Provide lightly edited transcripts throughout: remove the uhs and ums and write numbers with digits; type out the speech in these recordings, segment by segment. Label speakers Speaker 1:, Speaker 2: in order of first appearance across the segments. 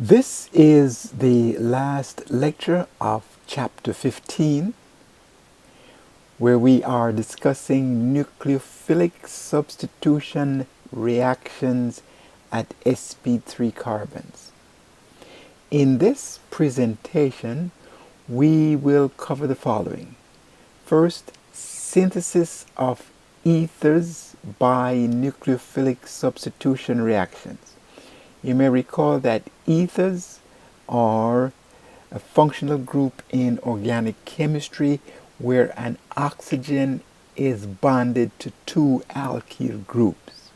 Speaker 1: This is the last lecture of Chapter 15, where we are discussing nucleophilic substitution reactions at sp3 carbons. In this presentation, we will cover the following. First, synthesis of ethers by nucleophilic substitution reactions. You may recall that ethers are a functional group in organic chemistry where an oxygen is bonded to two alkyl groups.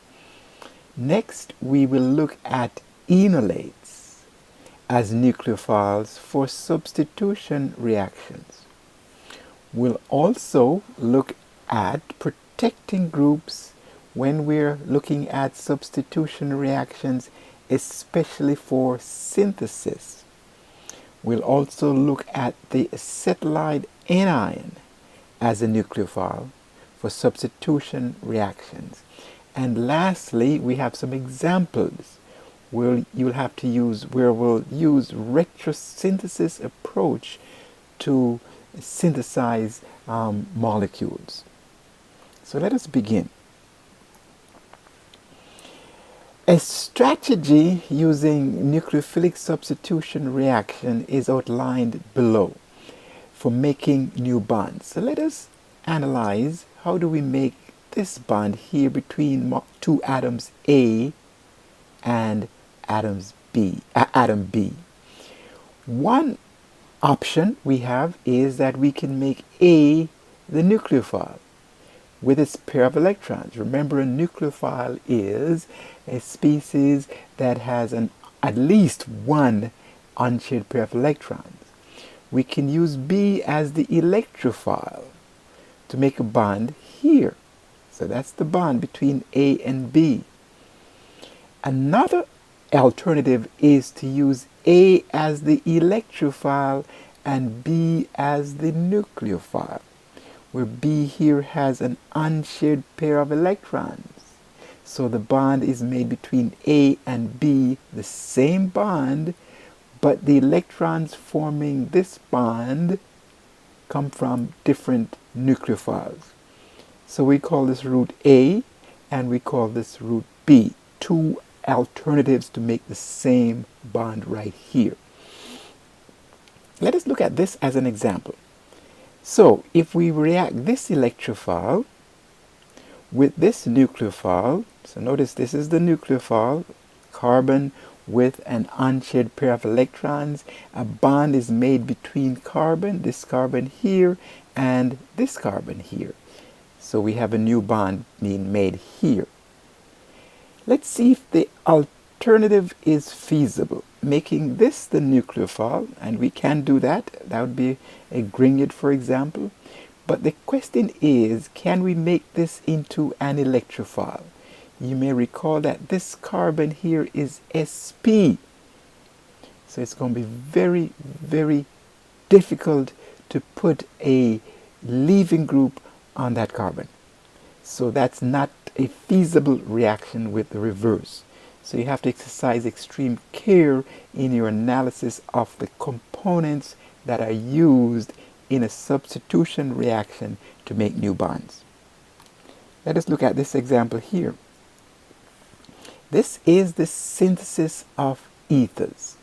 Speaker 1: Next, we will look at enolates as nucleophiles for substitution reactions. We'll also look at protecting groups when we're looking at substitution reactions, especially for synthesis. We'll also look at the acetylide anion as a nucleophile for substitution reactions. And lastly, we have some examples where we'll use retrosynthesis approach to synthesize molecules. So let us begin. A strategy using nucleophilic substitution reaction is outlined below for making new bonds. So let us analyze how do we make this bond here between two atoms A and atom B. One option we have is that we can make A the nucleophile with its pair of electrons. Remember, a nucleophile is a species that has at least one unshared pair of electrons. We can use B as the electrophile to make a bond here. So that's the bond between A and B. Another alternative is to use A as the electrophile and B as the nucleophile, where B here has an unshared pair of electrons. So the bond is made between A and B, the same bond, but the electrons forming this bond come from different nucleophiles. So we call this root A and we call this root B. Two alternatives to make the same bond right here. Let us look at this as an example. So if we react this electrophile with this nucleophile, so notice this is the nucleophile, carbon with an unshared pair of electrons, a bond is made between carbon, this carbon here, and this carbon here. So we have a new bond being made here. Let's see if the alternative is feasible. Making this the nucleophile, and we can do that. That would be a grignard, for example. But the question is, can we make this into an electrophile? You may recall that this carbon here is sp. So it's going to be very, very difficult to put a leaving group on that carbon. So that's not a feasible reaction with the reverse. So you have to exercise extreme care in your analysis of the components that are used in a substitution reaction to make new bonds. Let us look at this example here. This is the synthesis of ethers.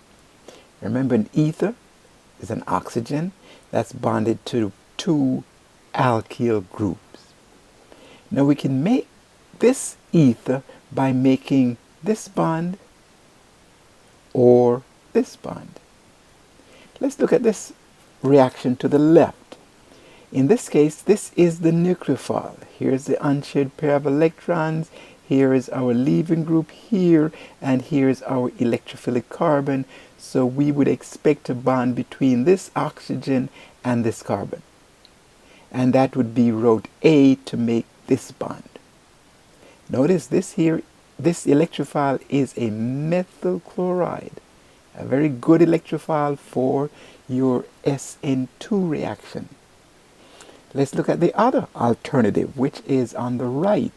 Speaker 1: Remember, an ether is an oxygen that's bonded to two alkyl groups. Now we can make this ether by making this bond or this bond. Let's look at this reaction to the left. In this case, this is the nucleophile. Here's the unshared pair of electrons. Here is our leaving group here, and here is our electrophilic carbon. So we would expect a bond between this oxygen and this carbon. And that would be root A to make this bond. Notice this here, this electrophile is a methyl chloride, a very good electrophile for your SN2 reaction. Let's look at the other alternative, which is on the right.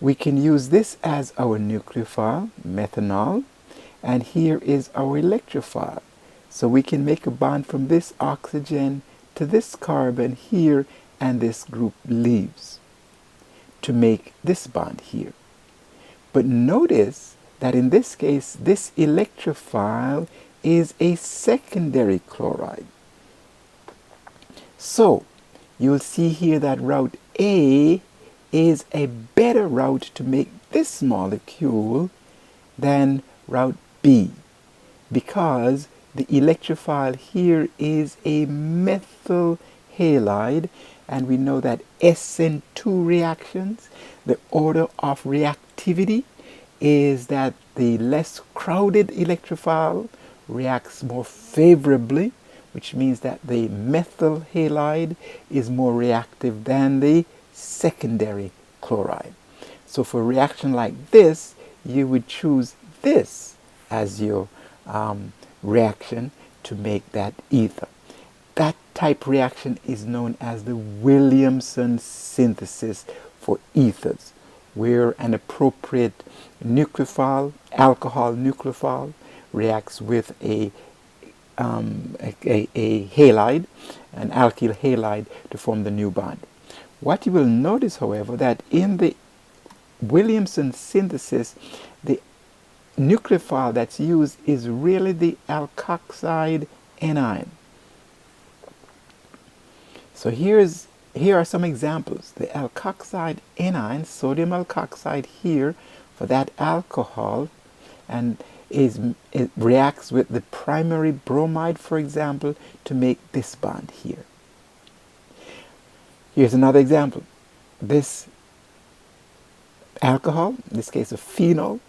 Speaker 1: We can use this as our nucleophile, methanol, and here is our electrophile. So we can make a bond from this oxygen to this carbon here, and this group leaves to make this bond here. But notice that in this case, this electrophile is a secondary chloride. So you'll see here that route A is a better route to make this molecule than route B, because the electrophile here is a methyl halide, and we know that SN2 reactions, the order of reactivity is that the less crowded electrophile reacts more favorably, which means that the methyl halide is more reactive than the secondary chloride. So for a reaction like this, you would choose this as your reaction to make that ether. That type reaction is known as the Williamson synthesis for ethers, where an appropriate nucleophile, alcohol nucleophile, reacts with a halide, an alkyl halide, to form the new bond. What you will notice, however, that in the Williamson synthesis, the nucleophile that's used is really the alkoxide anion. So here are some examples. The alkoxide anion, sodium alkoxide here for that alcohol, and it reacts with the primary bromide, for example, to make this bond here. Here's another example. This alcohol, in this case a phenol,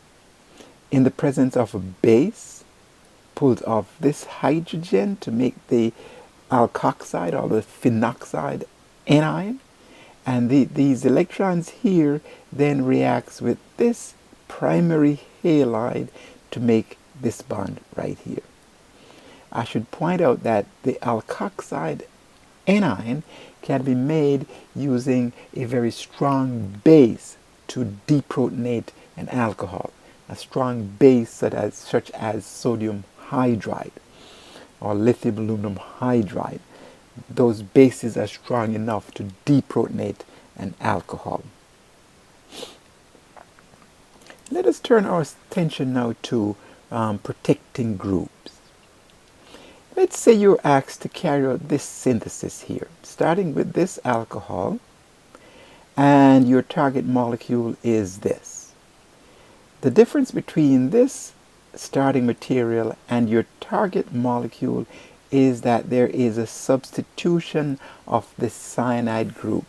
Speaker 1: in the presence of a base, pulls off this hydrogen to make the alkoxide or the phenoxide anion, and these electrons here then reacts with this primary halide to make this bond right here. I should point out that the alkoxide anion can be made using a very strong base to deprotonate an alcohol, a strong base such as sodium hydride or lithium aluminum hydride. Those bases are strong enough to deprotonate an alcohol. Let us turn our attention now to protecting groups. Let's say you're asked to carry out this synthesis here, starting with this alcohol, and your target molecule is this. The difference between this starting material and your target molecule is that there is a substitution of the cyanide group.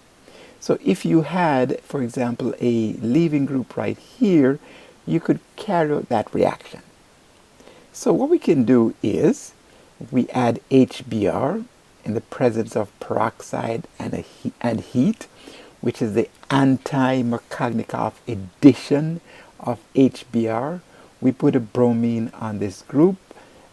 Speaker 1: So if you had, for example, a leaving group right here, you could carry out that reaction. So what we can do is we add HBr in the presence of peroxide and heat, which is the anti-Markovnikov addition of HBr. We put a bromine on this group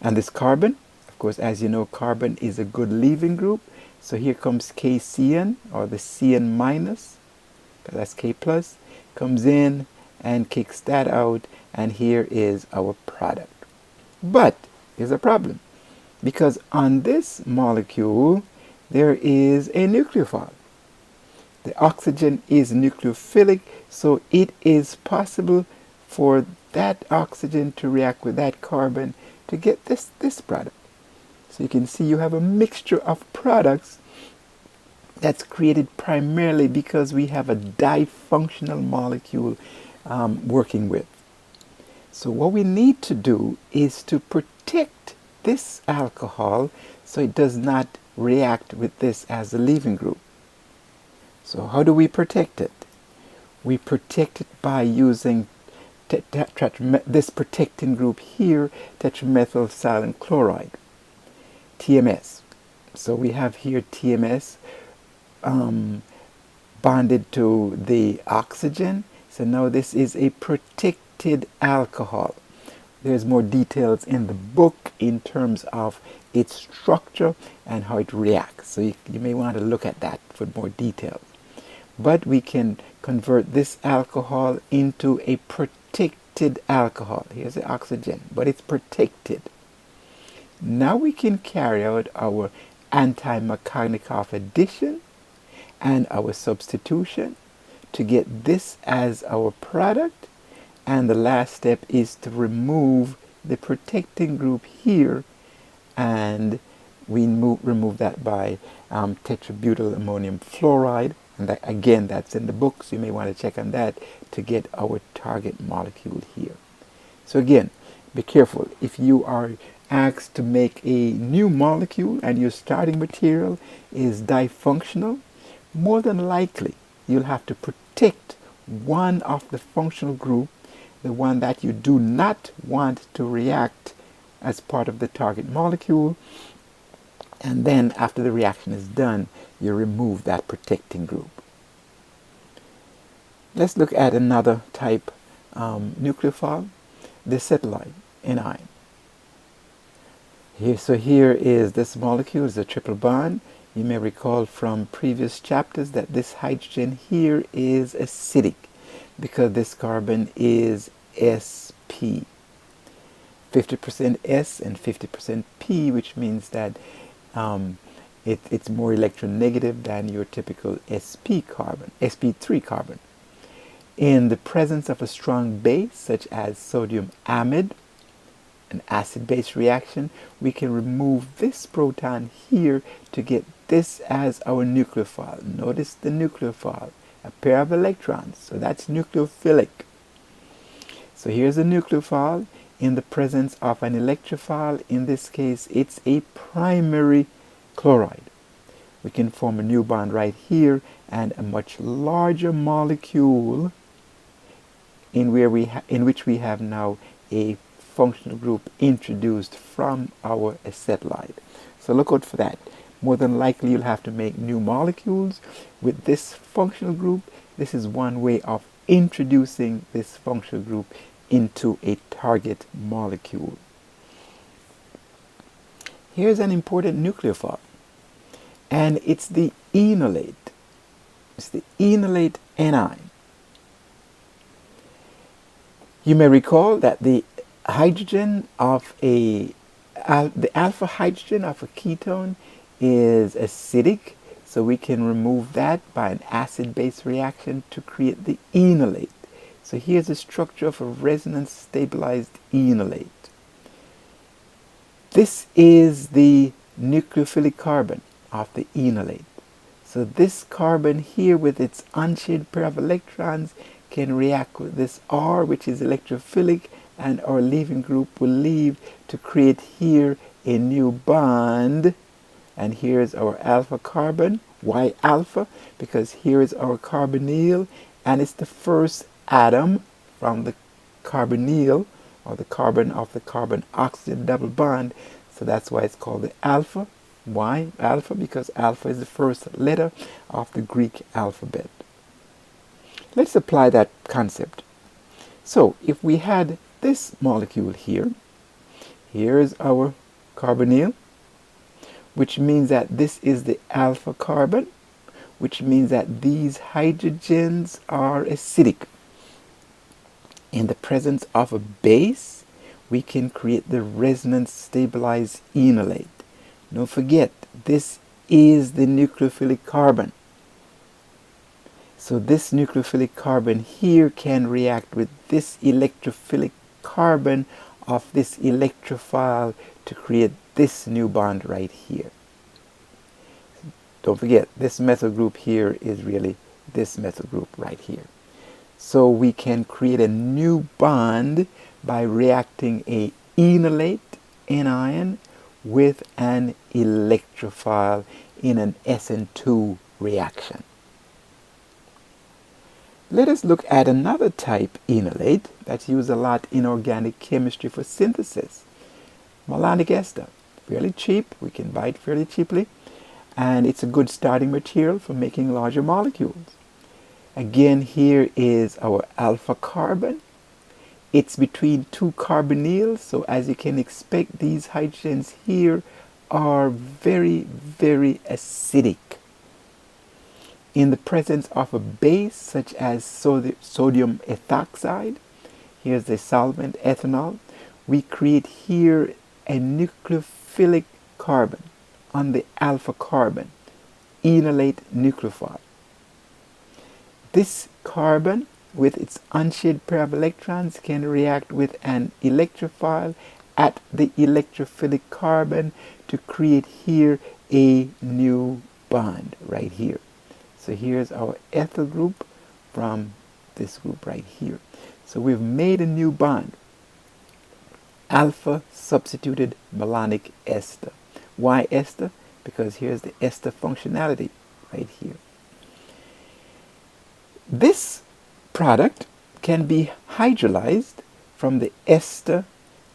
Speaker 1: and this carbon. Of course, as you know, carbon is a good leaving group. So here comes KCN, or the CN minus, because that's K plus, comes in and kicks that out, and here is our product. But here's a problem, because on this molecule there is a nucleophile. The oxygen is nucleophilic, so it is possible for that oxygen to react with that carbon to get this product. So you can see you have a mixture of products that's created primarily because we have a difunctional molecule working with. So what we need to do is to protect this alcohol so it does not react with this as a leaving group. So how do we protect it? We protect it by using this protecting group here, tetramethyl silane chloride, TMS. So we have here TMS bonded to the oxygen. So now this is a protected alcohol. There's more details in the book in terms of its structure and how it reacts. So you may want to look at that for more details. But we can convert this alcohol into a protected protected alcohol. Here's the oxygen, but it's protected. Now we can carry out our anti-Markovnikov addition and our substitution to get this as our product, and the last step is to remove the protecting group here, and we remove that by tetrabutyl ammonium fluoride, and that, again, that's in the books. You may want to check on that to get our target molecule here. So again, be careful. If you are asked to make a new molecule and your starting material is difunctional, more than likely you'll have to protect one of the functional group, the one that you do not want to react as part of the target molecule, and then after the reaction is done, you remove that protecting group. Let's look at another type nucleophile, the acetylide, anion. Here is this molecule, is a triple bond. You may recall from previous chapters that this hydrogen here is acidic because this carbon is sp. 50% S and 50% P, which means that it's more electronegative than your typical sp3 carbon. In the presence of a strong base, such as sodium amide, an acid-base reaction, we can remove this proton here to get this as our nucleophile. Notice the nucleophile, a pair of electrons, so that's nucleophilic. So here's a nucleophile in the presence of an electrophile. In this case, it's a primary chloride. We can form a new bond right here and a much larger molecule in which we have now a functional group introduced from our acetylide. So look out for that. More than likely you'll have to make new molecules with this functional group. This is one way of introducing this functional group into a target molecule. Here's an important nucleophile, and it's the enolate. It's the enolate anion. You may recall that the hydrogen of the alpha hydrogen of a ketone is acidic, so we can remove that by an acid-base reaction to create the enolate. So here's the structure of a resonance stabilized enolate. This is the nucleophilic carbon of the enolate. So this carbon here with its unshared pair of electrons can react with this R, which is electrophilic, and our leaving group will leave to create here a new bond. And here's our alpha carbon, why alpha? Because here is our carbonyl, and it's the first atom from the carbonyl, or the carbon of the carbon oxygen double bond. So that's why it's called the alpha. Why alpha? Because alpha is the first letter of the Greek alphabet. Let's apply that concept. So if we had this molecule here, here's our carbonyl, which means that this is the alpha carbon, which means that these hydrogens are acidic. In the presence of a base, we can create the resonance stabilized enolate. Don't forget, this is the nucleophilic carbon. So this nucleophilic carbon here can react with this electrophilic carbon of this electrophile to create this new bond right here. Don't forget, this methyl group here is really this methyl group right here. So we can create a new bond by reacting a enolate anion with an electrophile in an SN2 reaction. Let us look at another type enolate that's used a lot in organic chemistry for synthesis. Malonic ester, fairly cheap. We can buy it fairly cheaply, and it's a good starting material for making larger molecules. Again, here is our alpha carbon. It's between two carbonyls, so as you can expect, these hydrogens here are very, very acidic. In the presence of a base such as sodium ethoxide, Here's the solvent, ethanol. We create here a nucleophilic carbon on the alpha carbon, enolate nucleophile. This carbon, with its unshared pair of electrons, can react with an electrophile at the electrophilic carbon to create here a new bond right here. So here's our ethyl group from this group right here. So we've made a new bond, alpha substituted malonic ester. Why ester? Because here's the ester functionality right here. This product can be hydrolyzed from the ester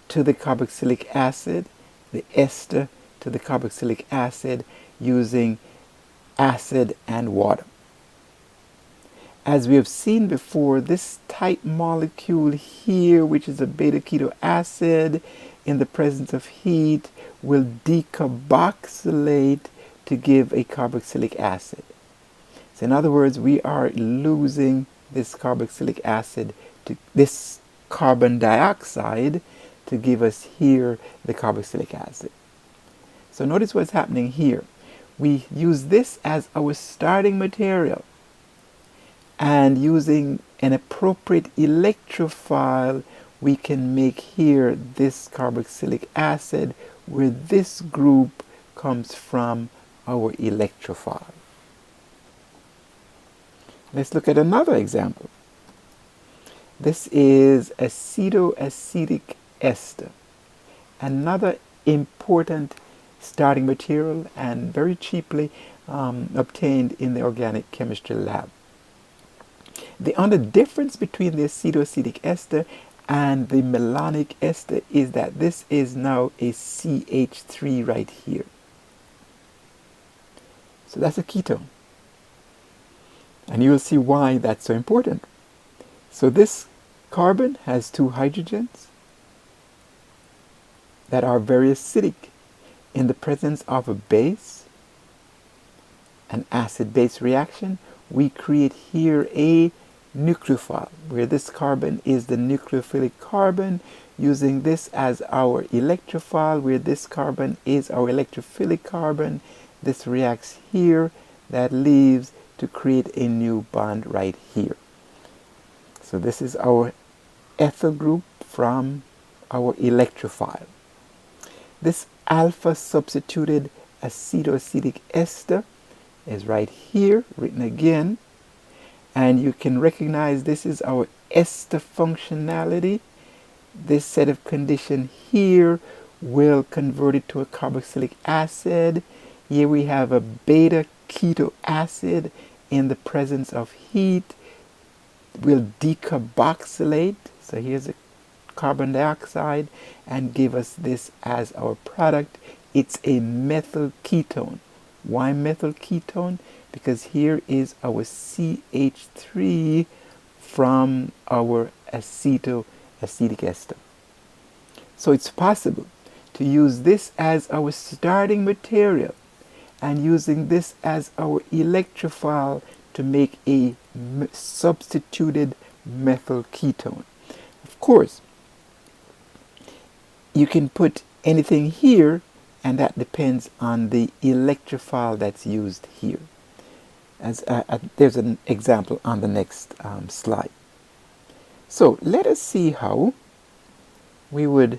Speaker 1: to the carboxylic acid, the ester to the carboxylic acid, using acid and water. As we have seen before, this tight molecule here, which is a beta keto acid, in the presence of heat will decarboxylate to give a carboxylic acid. So in other words, we are losing this carboxylic acid to this carbon dioxide to give us here the carboxylic acid. So notice what's happening here. We use this as our starting material, and using an appropriate electrophile, we can make here this carboxylic acid, where this group comes from our electrophile. Let's look at another example. This is acetoacetic ester, another important starting material and very cheaply obtained in the organic chemistry lab. The only difference between the acetoacetic ester and the malonic ester is that this is now a CH3 right here. So that's a ketone. And you will see why that's so important. So this carbon has two hydrogens that are very acidic. In the presence of a base, an acid-base reaction, we create here a nucleophile, where this carbon is the nucleophilic carbon, using this as our electrophile, where this carbon is our electrophilic carbon. This reacts here, that leaves to create a new bond right here. So this is our ethyl group from our electrophile. This alpha substituted acetoacetic ester is right here, written again, and you can recognize this is our ester functionality. This set of condition here will convert it to a carboxylic acid. Here we have a beta keto acid in the presence of heat will decarboxylate. So here's a carbon dioxide and give us this as our product. It's a methyl ketone. Why methyl ketone? Because here is our CH3 from our acetoacetic ester. So it's possible to use this as our starting material and using this as our electrophile to make a substituted methyl ketone. Of course, you can put anything here, and that depends on the electrophile that's used here. As there's an example on the next slide. So let us see how we would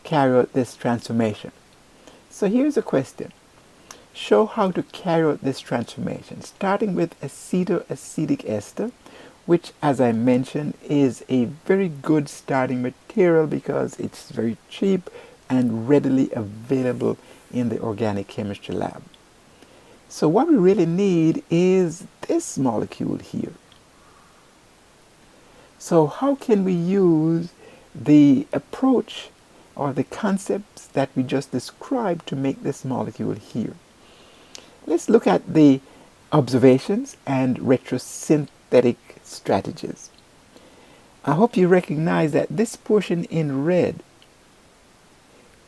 Speaker 1: carry out this transformation. So here's a question. Show how to carry out this transformation, starting with acetoacetic ester, which, as I mentioned, is a very good starting material because it's very cheap and readily available in the organic chemistry lab. So what we really need is this molecule here. So how can we use the approach or the concepts that we just described to make this molecule here? Let's look at the observations and retrosynthetic strategies. I hope you recognize that this portion in red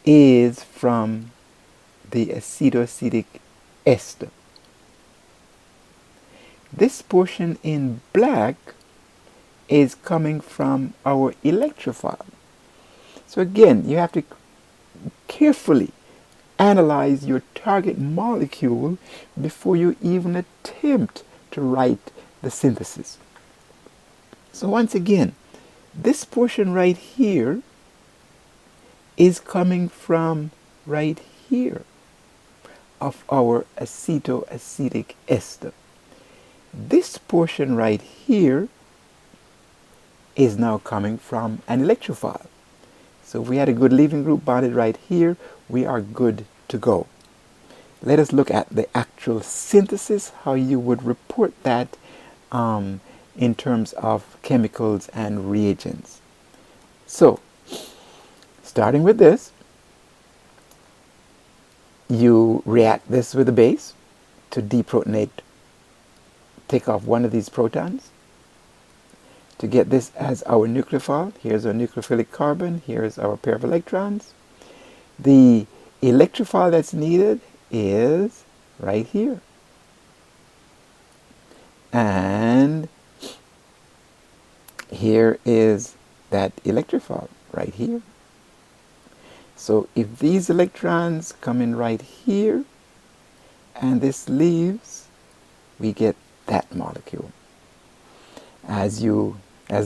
Speaker 1: is from the acetoacetic ester. This portion in black is coming from our electrophile. So again, you have to carefully analyze your target molecule before you even attempt to write the synthesis. So once again, this portion right here is coming from right here of our acetoacetic ester. This portion right here is now coming from an electrophile. So if we had a good leaving group bonded right here, we are good to go. Let us look at the actual synthesis, how you would report that in terms of chemicals and reagents. So, starting with this, you react this with a base to deprotonate, take off one of these protons to get this as our nucleophile. Here's our nucleophilic carbon, here's our pair of electrons. The electrophile that's needed is right here. And here is that electrophile right here. So if these electrons come in right here and this leaves, we get that molecule. As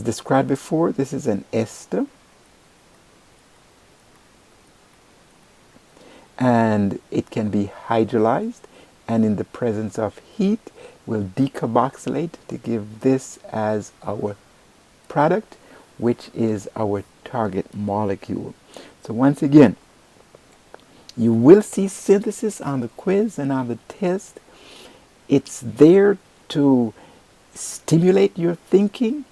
Speaker 1: described before, this is an ester. And it can be hydrolyzed, and in the presence of heat will decarboxylate to give this as our product, which is our target molecule. So once again, you will see synthesis on the quiz and on the test. It's there to stimulate your thinking.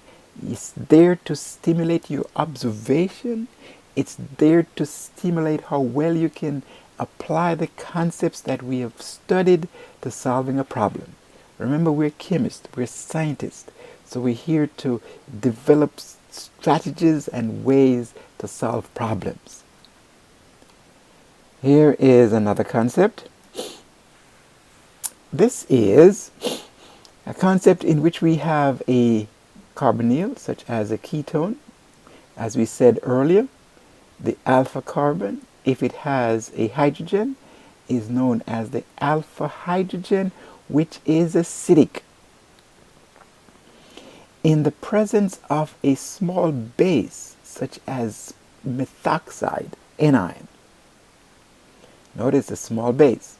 Speaker 1: It's there to stimulate your observation. It's there to stimulate how well you can apply the concepts that we have studied to solving a problem. Remember, we're chemists, we're scientists, so we're here to develop strategies and ways to solve problems. Here is another concept. This is a concept in which we have a carbonyl, such as a ketone. As we said earlier, the alpha carbon, if it has a hydrogen, is known as the alpha hydrogen, which is acidic. In the presence of a small base, such as methoxide, anion, notice a small base,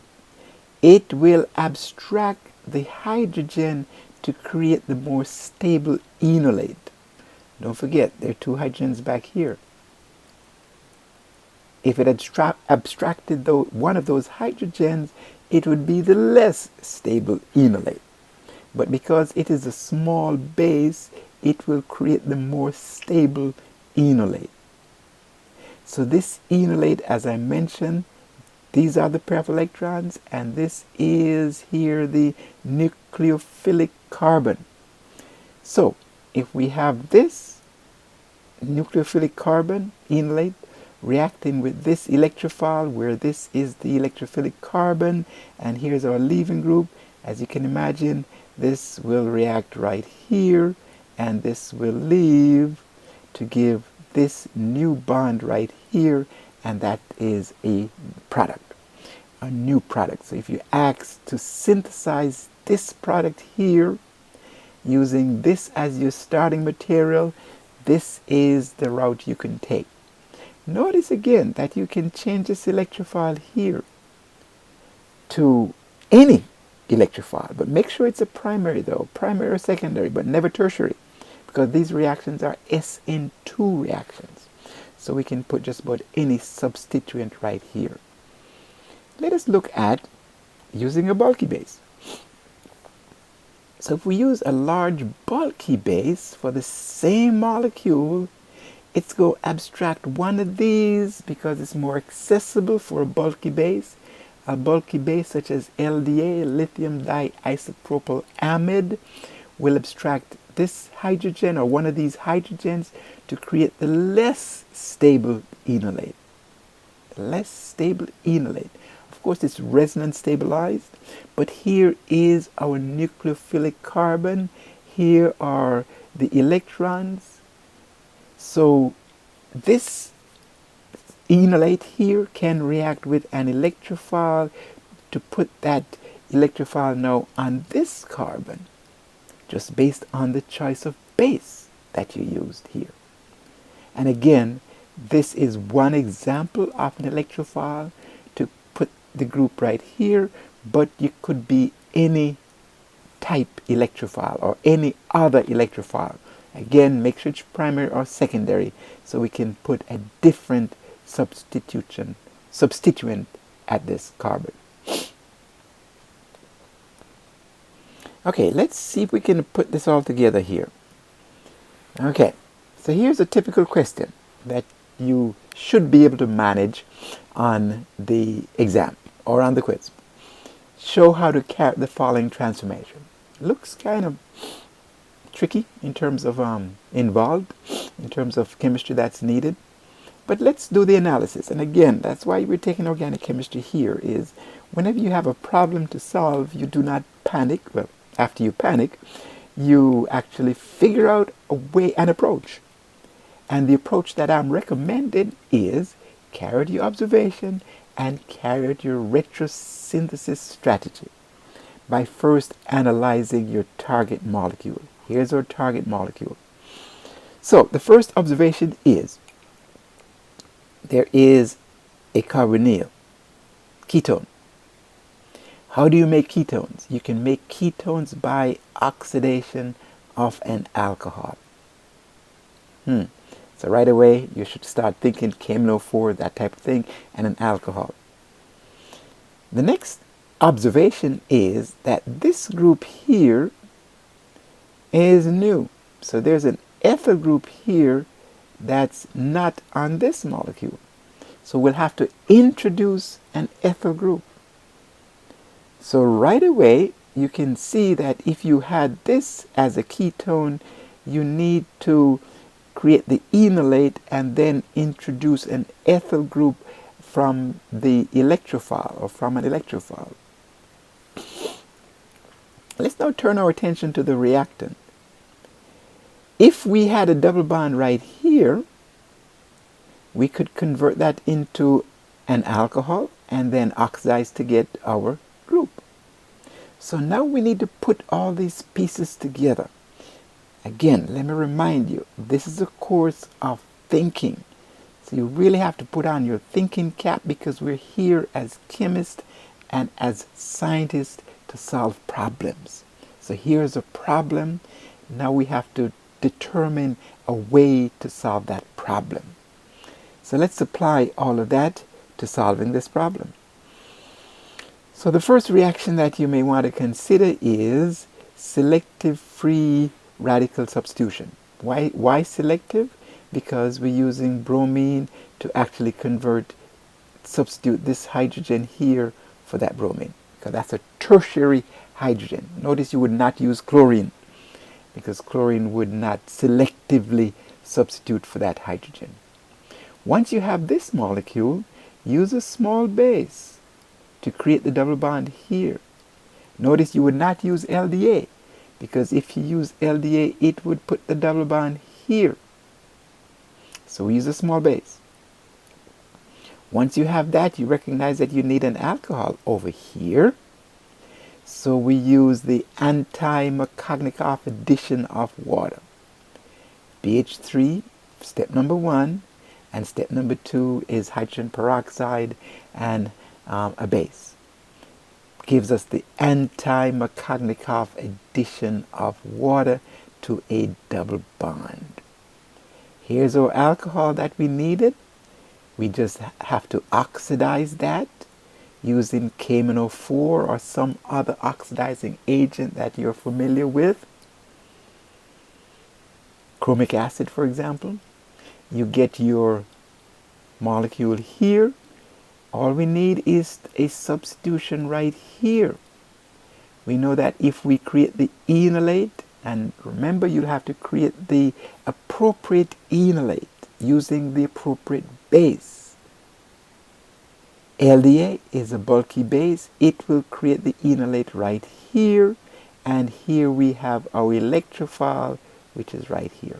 Speaker 1: it will abstract the hydrogen to create the more stable enolate. Don't forget, there are two hydrogens back here. If it abstracted one of those hydrogens, it would be the less stable enolate. But because it is a small base, it will create the more stable enolate. So this enolate, as I mentioned, these are the pair of electrons, and this is here the nucleophilic carbon. So if we have this nucleophilic carbon enolate reacting with this electrophile, where this is the electrophilic carbon, and here's our leaving group, as you can imagine, this will react right here, and this will leave to give this new bond right here, and that is a product, a new product. So if you ask to synthesize this product here using this as your starting material, this is the route you can take. Notice again that you can change this electrophile here to any electrophile, but make sure it's a primary though, primary or secondary, but never tertiary, because these reactions are SN2 reactions. So we can put just about any substituent right here. Let us look at using a bulky base. So if we use a large bulky base for the same molecule, it's going to abstract one of these because it's more accessible for a bulky base. A bulky base such as LDA, lithium diisopropyl amide, will abstract this hydrogen or one of these hydrogens to create the less stable enolate. The less stable enolate. Of course, it's resonance stabilized, but here is our nucleophilic carbon. Here are the electrons. So this enolate here can react with an electrophile to put that electrophile now on this carbon, just based on the choice of base that you used here. And again, this is one example of an electrophile to put the group right here, but you could be any type electrophile or any other electrophile. Again, make sure it's primary or secondary so we can put a different substituent at this carbon. Okay, let's see if we can put this all together here. Okay, so here's a typical question that you should be able to manage on the exam or on the quiz. Show how to carry the following transformation. Looks kind of tricky in terms of involved, in terms of chemistry that's needed. But let's do the analysis. And again, that's why we're taking organic chemistry here, is whenever you have a problem to solve, you do not panic. Well, after you panic, you actually figure out a way, an approach. And the approach that I'm recommending is carry out your observation and carry out your retrosynthesis strategy by first analyzing your target molecule. Here's our target molecule. So the first observation is there is a carbonyl, ketone. How do you make ketones? You can make ketones by oxidation of an alcohol. So right away, you should start thinking CH4, that type of thing, and an alcohol. The next observation is that this group here is new. So there's an ethyl group here that's not on this molecule. So we'll have to introduce an ethyl group. So right away, you can see that if you had this as a ketone, you need to create the enolate and then introduce an ethyl group from the electrophile or from an electrophile. Let's now turn our attention to the reactant. If we had a double bond right here, we could convert that into an alcohol and then oxidize to get our group. So now we need to put all these pieces together. Again, let me remind you, this is a course of thinking. So you really have to put on your thinking cap, because we're here as chemists and as scientists to solve problems. So here's a problem. Now we have to determine a way to solve that problem. So let's apply all of that to solving this problem. So the first reaction that you may want to consider is selective free radical substitution. Why selective? Because we're using bromine to actually substitute this hydrogen here for that bromine, because that's a tertiary hydrogen. Notice you would not use chlorine, because chlorine would not selectively substitute for that hydrogen. Once you have this molecule, use a small base to create the double bond here. Notice you would not use LDA, because if you use LDA, it would put the double bond here. So we use a small base. Once you have that, you recognize that you need an alcohol over here. So we use the anti-Markovnikov addition of water. BH3, step number 1, and step number 2 is hydrogen peroxide and a base. Gives us the anti-Markovnikov addition of water to a double bond. Here's our alcohol that we needed. We just have to oxidize that using KMnO4 or some other oxidizing agent that you're familiar with. Chromic acid, for example. You get your molecule here. All we need is a substitution right here. We know that if we create the enolate, and remember, you have to create the appropriate enolate using the appropriate base. LDA is a bulky base. It will create the enolate right here. And here we have our electrophile which is right here.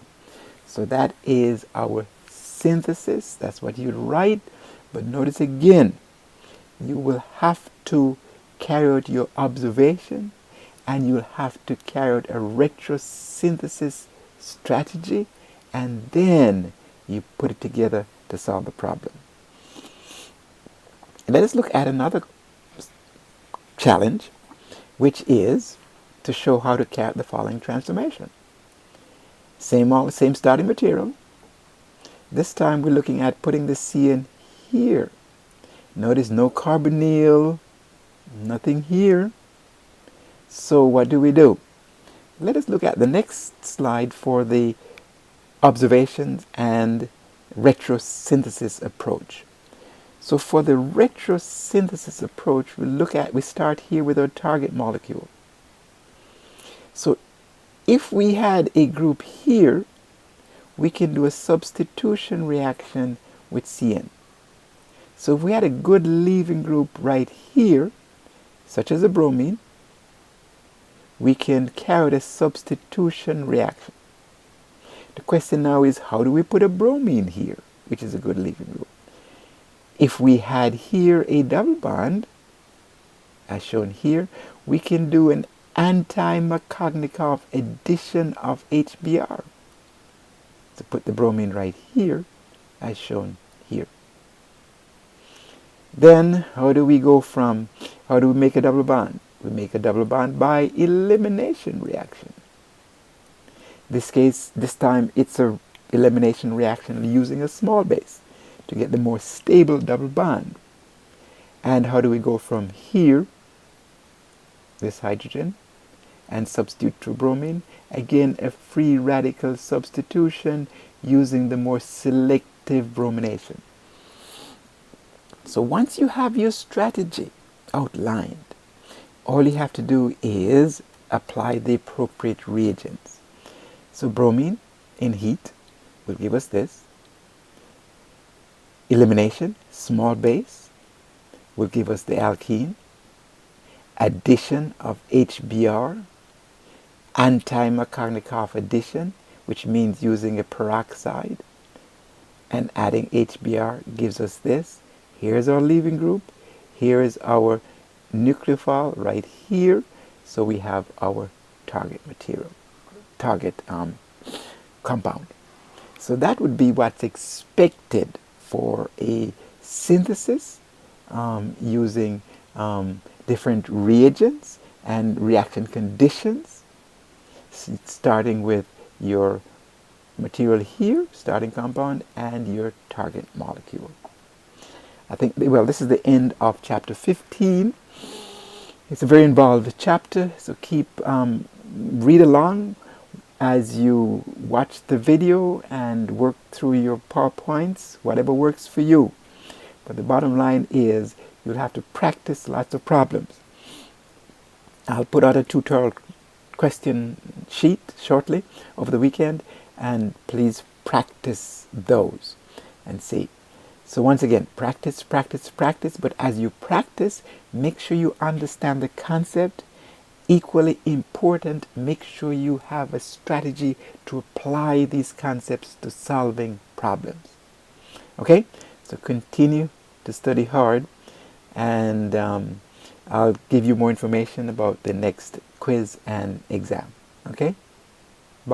Speaker 1: So that is our synthesis. That's what you'd write. But notice again, you will have to carry out your observation, and you'll have to carry out a retrosynthesis strategy, and then you put it together to solve the problem. Let us look at another challenge, which is to show how to carry out the following transformation. Same starting material. This time we're looking at putting the C in here. Notice no carbonyl, nothing here. So what do? Let us look at the next slide for the observations and retrosynthesis approach. So for the retrosynthesis approach, we start here with our target molecule. So if we had a group here, we can do a substitution reaction with CN. So if we had a good leaving group right here, such as a bromine, we can carry out a substitution reaction. The question now is, how do we put a bromine here, which is a good leaving group? If we had here a double bond, as shown here, we can do an anti-Markovnikov addition of HBr. So put the bromine right here, as shown here. Then, how do we make a double bond? We make a double bond by elimination reaction. This time it's a elimination reaction using a small base to get the more stable double bond. And how do we go from here, this hydrogen, and substitute to bromine? Again, a free radical substitution using the more selective bromination. So once you have your strategy outlined, all you have to do is apply the appropriate reagents. So bromine in heat will give us this. Elimination, small base, will give us the alkene. Addition of HBr, anti-Markovnikov addition, which means using a peroxide, and adding HBr gives us this. Here's our leaving group. Here is our nucleophile right here. So we have our target compound. So that would be what's expected for a synthesis using different reagents and reaction conditions, starting with your material here, starting compound, and your target molecule. I think, well, this is the end of chapter 15. It's a very involved chapter, so read along as you watch the video and work through your PowerPoints, whatever works for you. But the bottom line is you'll have to practice lots of problems. I'll put out a tutorial question sheet shortly over the weekend, and please practice those and see. So once again, practice, but as you practice, make sure you understand the concept. Equally important, make sure you have a strategy to apply these concepts to solving problems. Okay? So continue to study hard, and I'll give you more information about the next quiz and exam. Okay?